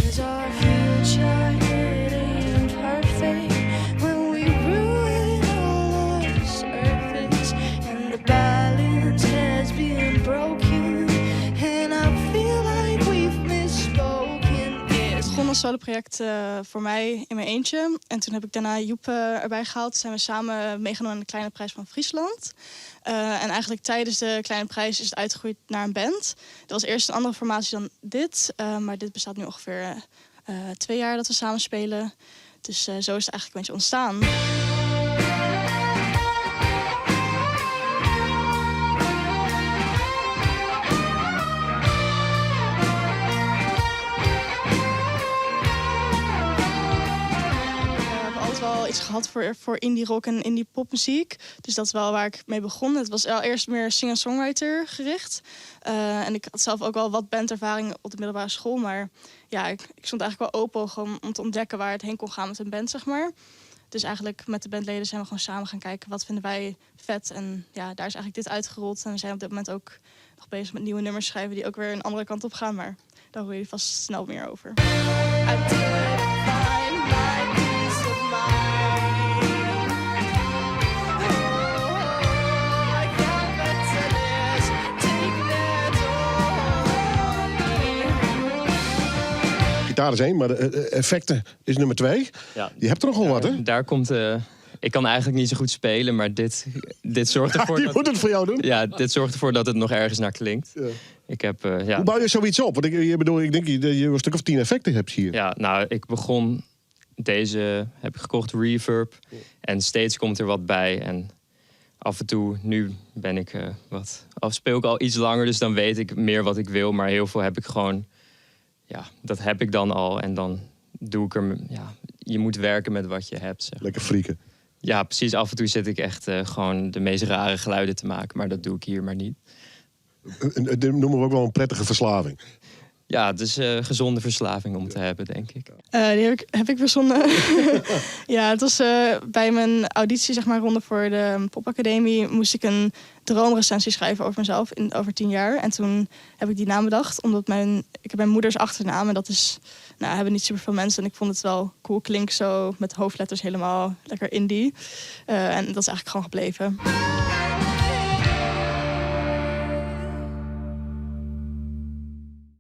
Is our future getting perfect when we ruin all our surface and the balance has been broken and I feel like we've misspoken. Het begon als soloproject voor mij in mijn eentje. En toen heb ik daarna Joep erbij gehaald. Zijn we samen meegenomen aan de Kleine Prijs van Friesland. En eigenlijk tijdens de Kleine Prijs is het uitgegroeid naar een band. Dat was eerst een andere formatie dan dit. Maar dit bestaat nu ongeveer 2 jaar dat we samen spelen. Dus zo is het eigenlijk een beetje ontstaan. Wel iets gehad voor indie rock en indie popmuziek. Dus dat is wel waar ik mee begon. Het was eerst meer singer-songwriter gericht. En ik had zelf ook wel wat bandervaring op de middelbare school. Maar ja, ik stond eigenlijk wel open gewoon om te ontdekken waar het heen kon gaan met een band, zeg maar. Dus eigenlijk met de bandleden zijn we gewoon samen gaan kijken wat vinden wij vet. En ja, daar is eigenlijk dit uitgerold. En we zijn op dit moment ook nog bezig met nieuwe nummers schrijven die ook weer een andere kant op gaan. Maar daar hoor je vast snel meer over. Gitaar is 1, maar de effecten is nummer 2. Ja. Je hebt er nogal wat, hè? Daar komt... ik kan eigenlijk niet zo goed spelen, maar dit zorgt ervoor... Die moet het voor jou doen? Ja, dit zorgt ervoor dat het nog ergens naar klinkt. Ja. Ik heb, Hoe bouw je zoiets op? Want ik denk dat je een stuk of 10 effecten hebt hier. Ja, nou, ik begon... Deze heb ik gekocht, Reverb. Ja. En steeds komt er wat bij. En af en toe, nu ben ik speel ik al iets langer, dus dan weet ik meer wat ik wil. Maar heel veel heb ik gewoon... Ja, dat heb ik dan al. En dan doe ik er... Ja, je moet werken met wat je hebt. Zeg. Lekker frieken. Ja, precies. Af en toe zit ik echt gewoon de meest rare geluiden te maken. Maar dat doe ik hier maar niet. Noemen we ook wel een prettige verslaving. Ja, het is een gezonde verslaving om te hebben, denk ik. Die heb ik verzonnen. Ja, het was bij mijn auditie, zeg maar, ronde voor de Popacademie, moest ik een droomrecensie schrijven over mezelf over 10 jaar. En toen heb ik die naam bedacht, omdat ik heb mijn moeders achternaam en dat is, hebben niet superveel mensen. En ik vond het wel cool klinken zo met hoofdletters helemaal lekker indie. En dat is eigenlijk gewoon gebleven.